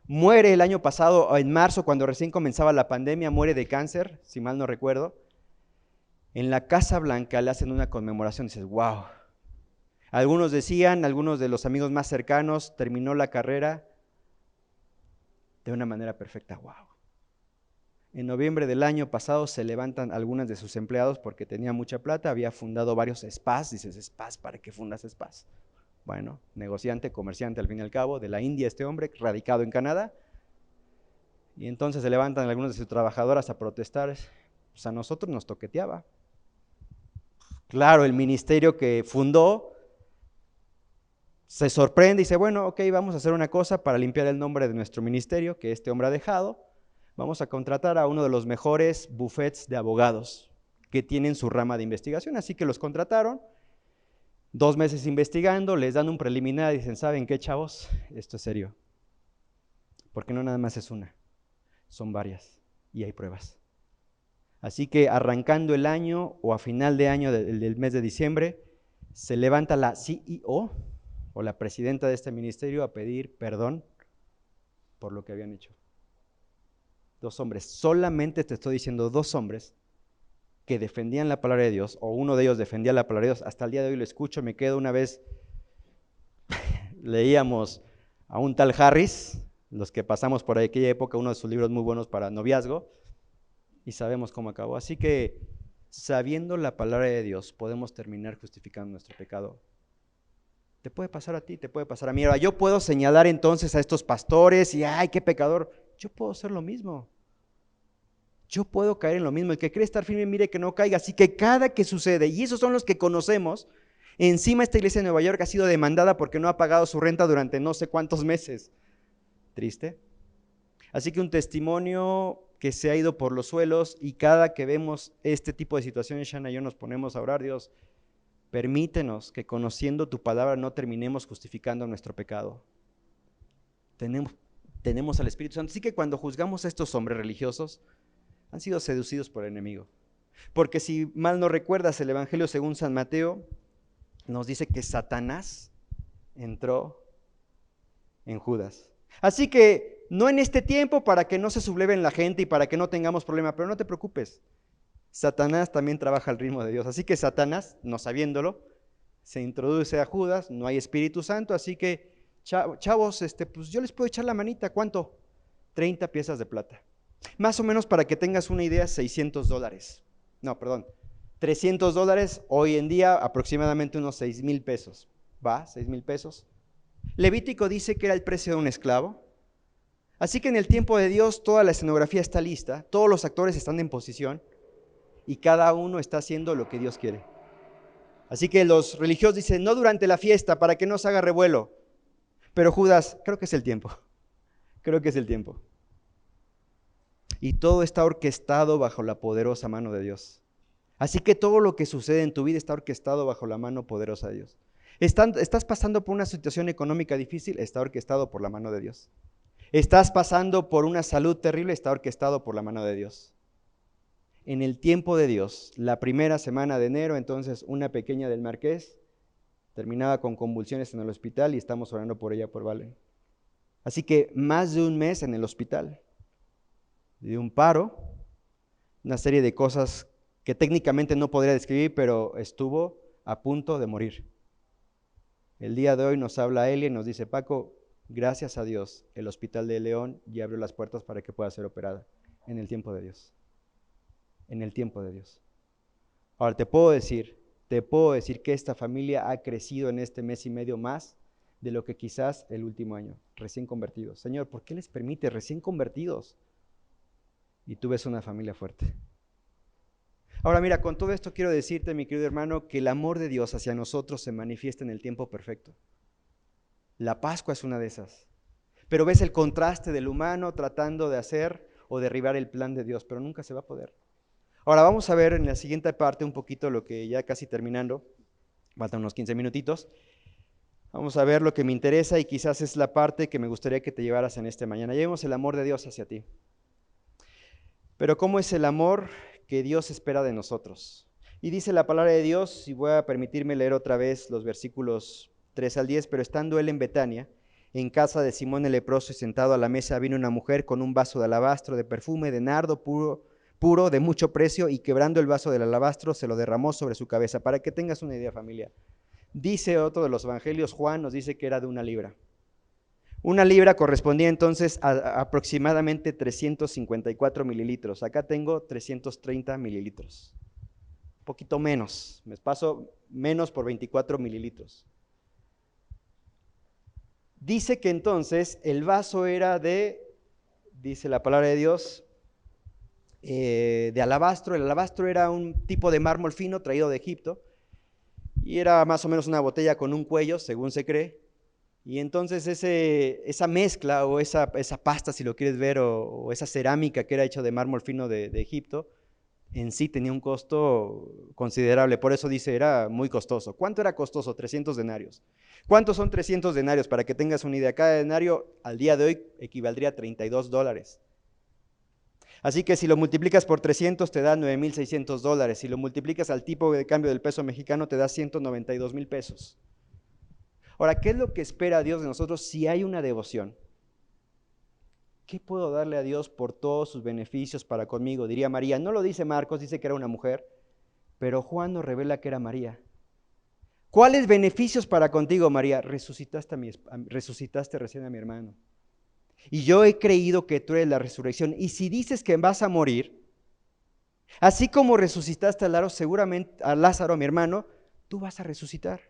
[SPEAKER 1] Muere el año pasado, en marzo, cuando recién comenzaba la pandemia, muere de cáncer, si mal no recuerdo. En la Casa Blanca le hacen una conmemoración, dices, wow. Algunos de los amigos más cercanos, terminó la carrera de una manera perfecta, wow. En noviembre del año pasado se levantan algunas de sus empleados porque tenía mucha plata, había fundado varios spas, dices, spas, ¿para qué fundas spas? Bueno, negociante, comerciante al fin y al cabo, de la India este hombre, radicado en Canadá, y entonces se levantan algunas de sus trabajadoras a protestar, pues a nosotros nos toqueteaba. Claro, el ministerio que fundó se sorprende y dice, bueno, ok, vamos a hacer una cosa para limpiar el nombre de nuestro ministerio que este hombre ha dejado. Vamos a contratar a uno de los mejores bufetes de abogados que tienen su rama de investigación. Así que los contrataron, 2 meses investigando, les dan un preliminar y dicen, ¿saben qué, chavos? Esto es serio. Porque no nada más es una, son varias y hay pruebas. Así que arrancando el año o a final de año del mes de diciembre, se levanta la CEO o la presidenta de este ministerio a pedir perdón por lo que habían hecho. 2 hombres, solamente te estoy diciendo 2 hombres que defendían la palabra de Dios, o uno de ellos defendía la palabra de Dios, hasta el día de hoy lo escucho, me quedo una vez, leíamos a un tal Harris, los que pasamos por aquella época, uno de sus libros muy buenos para noviazgo, y sabemos cómo acabó. Así que, sabiendo la palabra de Dios, podemos terminar justificando nuestro pecado. Te puede pasar a ti, te puede pasar a mí. Ahora, yo puedo señalar entonces a estos pastores y, ¡ay, qué pecador! Yo puedo hacer lo mismo. Yo puedo caer en lo mismo. El que cree estar firme, mire que no caiga. Así que cada que sucede, y esos son los que conocemos, encima esta iglesia de Nueva York ha sido demandada porque no ha pagado su renta durante no sé cuántos meses. Triste. Así que un testimonio que se ha ido por los suelos, y cada que vemos este tipo de situaciones, Shana y yo nos ponemos a orar: Dios, permítenos que conociendo tu palabra no terminemos justificando nuestro pecado. Tenemos al Espíritu Santo. Así que cuando juzgamos a estos hombres religiosos, han sido seducidos por el enemigo. Porque si mal no recuerdas, el Evangelio según San Mateo nos dice que Satanás entró en Judas. Así que no en este tiempo, para que no se subleven la gente y para que no tengamos problema, pero no te preocupes, Satanás también trabaja al ritmo de Dios. Así que Satanás, no sabiéndolo, se introduce a Judas. No hay Espíritu Santo, así que chavos, pues yo les puedo echar la manita. ¿Cuánto? 30 piezas de plata. Más o menos, para que tengas una idea, $600. No, perdón, $300. Hoy en día aproximadamente unos 6,000 pesos. ¿Va? 6,000 pesos. Levítico dice que era el precio de un esclavo. Así que en el tiempo de Dios toda la escenografía está lista, todos los actores están en posición y cada uno está haciendo lo que Dios quiere. Así que los religiosos dicen: no durante la fiesta, para que no se haga revuelo. Pero Judas, creo que es el tiempo. Creo que es el tiempo. Y todo está orquestado bajo la poderosa mano de Dios. Así que todo lo que sucede en tu vida está orquestado bajo la mano poderosa de Dios. ¿Estás pasando por una situación económica difícil? Está orquestado por la mano de Dios. ¿Estás pasando por una salud terrible? Está orquestado por la mano de Dios. En el tiempo de Dios, la primera semana de enero, entonces una pequeña del Marqués terminaba con convulsiones en el hospital y estamos orando por ella, por Valen. Así que más de un mes en el hospital, de un paro, una serie de cosas que técnicamente no podría describir, pero estuvo a punto de morir. El día de hoy nos habla Eli y nos dice: Paco, gracias a Dios, el Hospital de León ya abrió las puertas para que pueda ser operada. En el tiempo de Dios. En el tiempo de Dios. Ahora te puedo decir que esta familia ha crecido en este mes y medio más de lo que quizás el último año, recién convertidos. Señor, ¿por qué les permite recién convertidos? Y tú ves una familia fuerte. Ahora mira, con todo esto quiero decirte, mi querido hermano, que el amor de Dios hacia nosotros se manifiesta en el tiempo perfecto. La Pascua es una de esas. Pero ves el contraste del humano tratando de hacer o derribar el plan de Dios, pero nunca se va a poder. Ahora vamos a ver en la siguiente parte un poquito lo que ya casi terminando, faltan unos 15 minutitos. Vamos a ver lo que me interesa y quizás es la parte que me gustaría que te llevaras en esta mañana. Llevemos el amor de Dios hacia ti. Pero ¿cómo es el amor que Dios espera de nosotros? Y dice la palabra de Dios, y voy a permitirme leer otra vez los versículos 3 al 10, pero estando él en Betania, en casa de Simón el leproso, y sentado a la mesa, vino una mujer con un vaso de alabastro de perfume de nardo puro de mucho precio, y quebrando el vaso del alabastro se lo derramó sobre su cabeza. Para que tengas una idea, familia, dice otro de los evangelios, Juan nos dice que era de 1 libra. 1 libra correspondía entonces a aproximadamente 354 mililitros. Acá tengo 330 mililitros. Un poquito menos, me paso menos por 24 mililitros. Dice que entonces el vaso era dice la palabra de Dios, de alabastro. El alabastro era un tipo de mármol fino traído de Egipto y era más o menos una botella con un cuello, según se cree. Y entonces esa mezcla o esa pasta, si lo quieres ver, o esa cerámica que era hecha de mármol fino de Egipto, en sí tenía un costo considerable. Por eso dice, era muy costoso. ¿Cuánto era costoso? 300 denarios. ¿Cuántos son 300 denarios? Para que tengas una idea, cada denario al día de hoy equivaldría a $32. Así que si lo multiplicas por 300 te da $9,600. Si lo multiplicas al tipo de cambio del peso mexicano te da 192,000 pesos. Ahora, ¿qué es lo que espera Dios de nosotros si hay una devoción? ¿Qué puedo darle a Dios por todos sus beneficios para conmigo? Diría María. No lo dice Marcos, dice que era una mujer, pero Juan nos revela que era María. ¿Cuáles beneficios para contigo, María? Resucitaste recién a mi hermano. Y yo he creído que tú eres la resurrección. Y si dices que vas a morir, así como resucitaste a Lázaro, seguramente a Lázaro, mi hermano, tú vas a resucitar.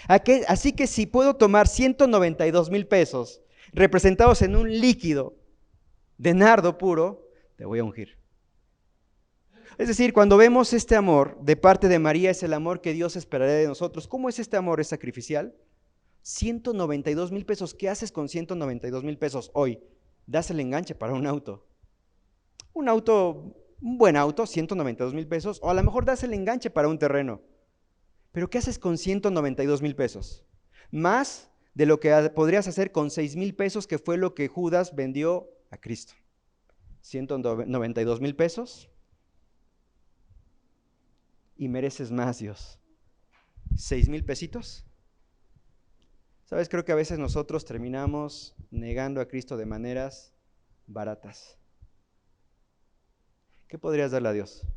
[SPEAKER 1] Así que si puedo tomar 192,000 pesos representados en un líquido de nardo puro, te voy a ungir. Es decir, cuando vemos este amor de parte de María, es el amor que Dios esperaría de nosotros. ¿Cómo es este amor? ¿Es sacrificial? 192,000 pesos. ¿Qué haces con 192,000 pesos hoy? Das el enganche para un auto. Un buen auto, 192,000 pesos. O a lo mejor das el enganche para un terreno. Pero ¿qué haces con 192,000 pesos? Más de lo que podrías hacer con 6,000 pesos, que fue lo que Judas vendió a Cristo. 192,000 pesos. Y mereces más, Dios. 6,000 pesitos. ¿Sabes? Creo que a veces nosotros terminamos negando a Cristo de maneras baratas. ¿Qué podrías darle a Dios?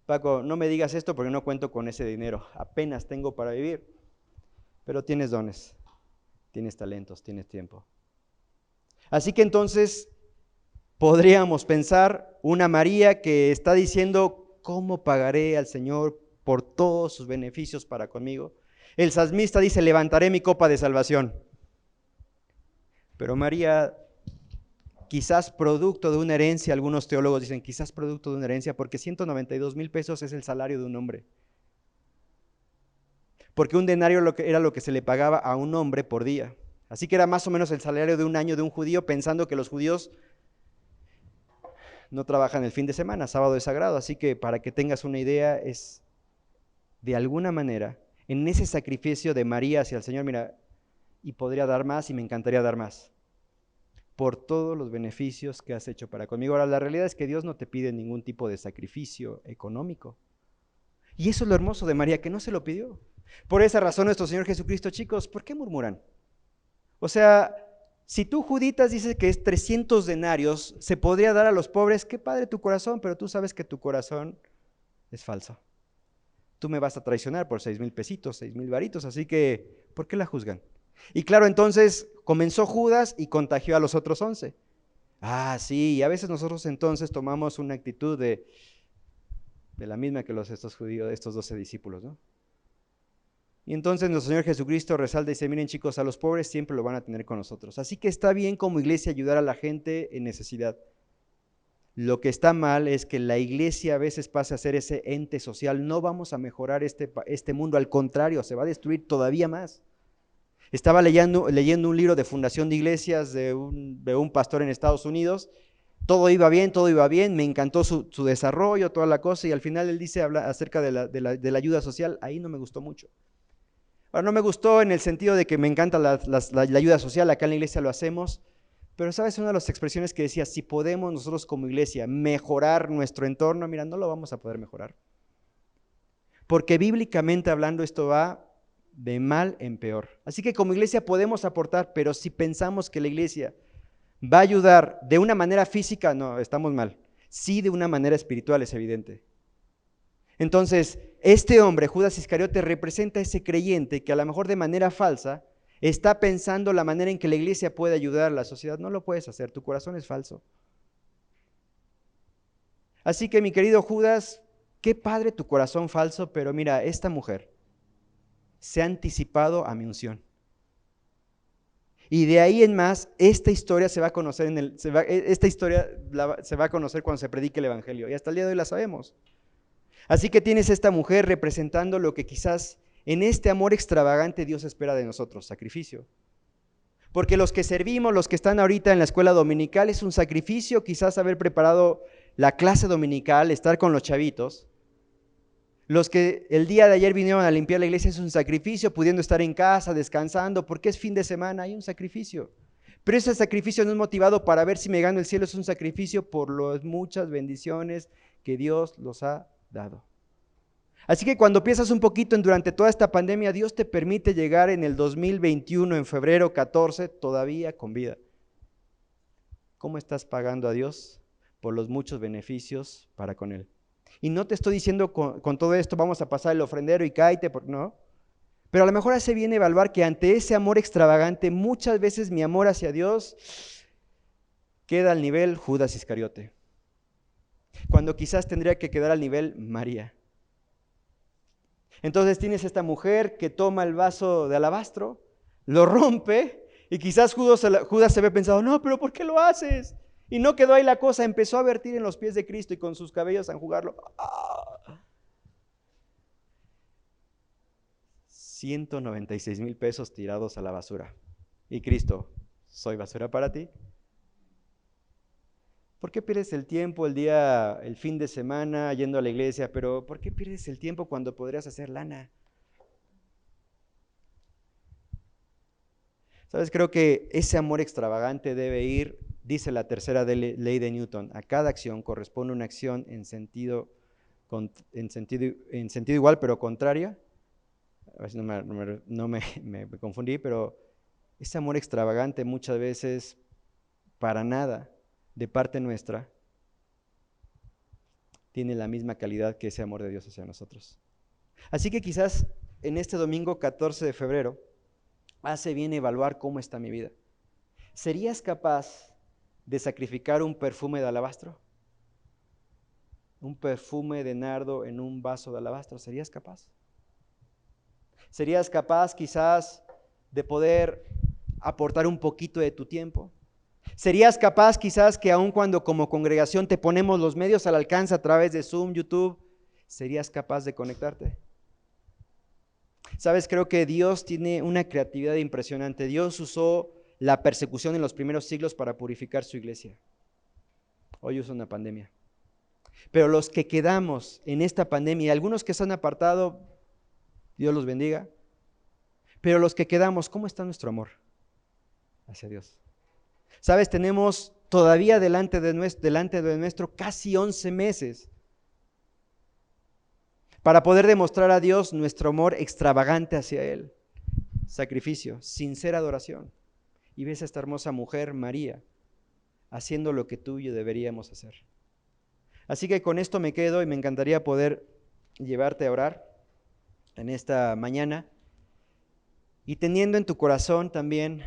[SPEAKER 1] Paco, no me digas esto porque no cuento con ese dinero. Apenas tengo para vivir. Pero tienes dones, tienes talentos, tienes tiempo. Así que entonces podríamos pensar una María que está diciendo, ¿cómo pagaré al Señor por todos sus beneficios para conmigo? El salmista dice, levantaré mi copa de salvación. Pero María, quizás producto de una herencia, algunos teólogos dicen, quizás producto de una herencia, porque 192,000 pesos es el salario de un hombre. Porque un denario era lo que se le pagaba a un hombre por día. Así que era más o menos el salario de un año de un judío, pensando que los judíos no trabajan el fin de semana, sábado es sagrado. Así que para que tengas una idea, es de alguna manera, en ese sacrificio de María hacia el Señor, mira, y podría dar más y me encantaría dar más, por todos los beneficios que has hecho para conmigo. Ahora, la realidad es que Dios no te pide ningún tipo de sacrificio económico. Y eso es lo hermoso de María, que no se lo pidió. Por esa razón nuestro Señor Jesucristo, chicos, ¿por qué murmuran? O sea, si tú, Juditas, dices que es 300 denarios, se podría dar a los pobres, qué padre tu corazón, pero tú sabes que tu corazón es falso. Tú me vas a traicionar por 6,000 pesitos, 6,000 varitos, así que, ¿por qué la juzgan? Y claro, entonces comenzó Judas y contagió a los otros 11. Ah, sí, y a veces nosotros entonces tomamos una actitud de la misma que estos judíos, estos 12 discípulos, ¿no? Y entonces nuestro Señor Jesucristo resalta y dice, miren chicos, a los pobres siempre lo van a tener con nosotros. Así que está bien como iglesia ayudar a la gente en necesidad. Lo que está mal es que la iglesia a veces pase a ser ese ente social. No vamos a mejorar este mundo, al contrario, se va a destruir todavía más. Estaba leyendo un libro de fundación de iglesias de un pastor en Estados Unidos. Todo iba bien, me encantó su desarrollo, toda la cosa, y al final él habla acerca de la ayuda social. Ahí no me gustó mucho. Ahora, no me gustó en el sentido de que me encanta la ayuda social, acá en la iglesia lo hacemos, pero sabes, una de las expresiones que decía, si podemos nosotros como iglesia mejorar nuestro entorno, mira, no lo vamos a poder mejorar. Porque bíblicamente hablando esto va de mal en peor. Así que como iglesia podemos aportar, pero si pensamos que la iglesia va a ayudar de una manera física, no, estamos mal. Sí, de una manera espiritual, es evidente. Entonces, este hombre, Judas Iscariote, representa a ese creyente que a lo mejor de manera falsa está pensando la manera en que la iglesia puede ayudar a la sociedad. No lo puedes hacer, tu corazón es falso. Así que mi querido Judas, qué padre tu corazón falso, pero mira, esta mujer se ha anticipado a mi unción. Y de ahí en más, esta historia se va a conocer se va a conocer cuando se predique el evangelio. Y hasta el día de hoy la sabemos. Así que tienes esta mujer representando lo que quizás en este amor extravagante Dios espera de nosotros, sacrificio. Porque los que servimos, los que están ahorita en la escuela dominical, es un sacrificio quizás haber preparado la clase dominical, estar con los chavitos. Los que el día de ayer vinieron a limpiar la iglesia es un sacrificio, pudiendo estar en casa, descansando, porque es fin de semana, hay un sacrificio. Pero ese sacrificio no es motivado para ver si me gano el cielo, es un sacrificio por las muchas bendiciones que Dios los ha dado. Así que cuando piensas un poquito durante toda esta pandemia, Dios te permite llegar en el 2021, en febrero 14, todavía con vida. ¿Cómo estás pagando a Dios por los muchos beneficios para con Él? Y no te estoy diciendo con todo esto vamos a pasar el ofrendero y cáete, no. Pero a lo mejor hace bien evaluar que ante ese amor extravagante, muchas veces mi amor hacia Dios queda al nivel Judas Iscariote, cuando quizás tendría que quedar al nivel María. Entonces tienes esta mujer que toma el vaso de alabastro, lo rompe, y quizás Judas se ve pensado, no, pero ¿por qué lo haces? Y no quedó ahí la cosa, empezó a vertir en los pies de Cristo y con sus cabellos a enjugarlo. ¡Ah! 196,000 pesos tirados a la basura. Y Cristo, ¿soy basura para ti? ¿Por qué pierdes el tiempo el fin de semana yendo a la iglesia? Pero ¿por qué pierdes el tiempo cuando podrías hacer lana? ¿Sabes? Creo que ese amor extravagante debe ir, dice la tercera ley de Newton, a cada acción corresponde una acción en sentido igual pero contraria. A ver si me confundí, pero ese amor extravagante muchas veces para nada de parte nuestra tiene la misma calidad que ese amor de Dios hacia nosotros. Así que quizás en este domingo 14 de febrero hace bien evaluar cómo está mi vida. ¿Serías capaz de sacrificar un perfume de alabastro? ¿Un perfume de nardo en un vaso de alabastro? ¿Serías capaz? ¿Serías capaz quizás de poder aportar un poquito de tu tiempo? ¿Serías capaz quizás que aun cuando como congregación te ponemos los medios al alcance a través de Zoom, YouTube, serías capaz de conectarte? Sabes, creo que Dios tiene una creatividad impresionante. Dios usó la persecución en los primeros siglos para purificar su iglesia. Hoy usa una pandemia. Pero los que quedamos en esta pandemia, y algunos que se han apartado, Dios los bendiga. Pero los que quedamos, ¿cómo está nuestro amor hacia Dios? Sabes, tenemos todavía delante de nuestro casi 11 meses para poder demostrar a Dios nuestro amor extravagante hacia Él. Sacrificio, sincera adoración. Y ves a esta hermosa mujer, María, haciendo lo que tú y yo deberíamos hacer. Así que con esto me quedo y me encantaría poder llevarte a orar en esta mañana y teniendo en tu corazón también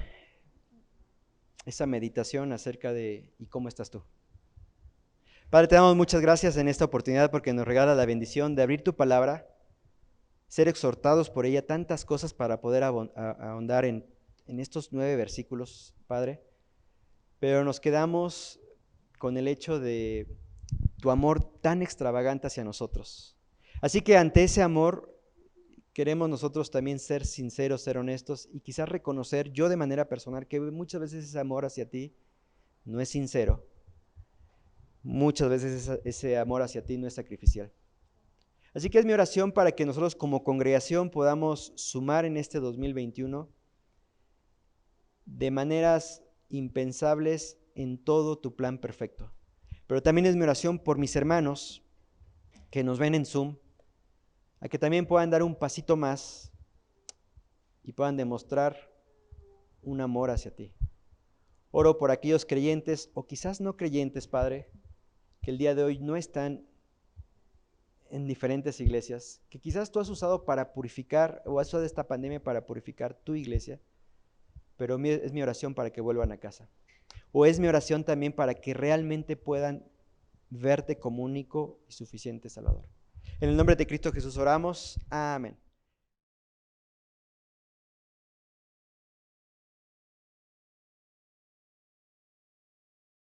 [SPEAKER 1] esa meditación acerca de ¿y cómo estás tú? Padre, te damos muchas gracias en esta oportunidad porque nos regala la bendición de abrir tu palabra, ser exhortados por ella, tantas cosas para poder ahondar en estos 9 versículos, Padre, pero nos quedamos con el hecho de tu amor tan extravagante hacia nosotros. Así que ante ese amor queremos nosotros también ser sinceros, ser honestos y quizás reconocer yo de manera personal que muchas veces ese amor hacia ti no es sincero. Muchas veces ese amor hacia ti no es sacrificial. Así que es mi oración para que nosotros como congregación podamos sumar en este 2021 de maneras impensables en todo tu plan perfecto. Pero también es mi oración por mis hermanos que nos ven en Zoom, a que también puedan dar un pasito más y puedan demostrar un amor hacia ti. Oro por aquellos creyentes o quizás no creyentes, Padre, que el día de hoy no están en diferentes iglesias, que quizás tú has usado para purificar o has usado esta pandemia para purificar tu iglesia, pero es mi oración para que vuelvan a casa. O es mi oración también para que realmente puedan verte como único y suficiente Salvador. En el nombre de Cristo Jesús oramos. Amén.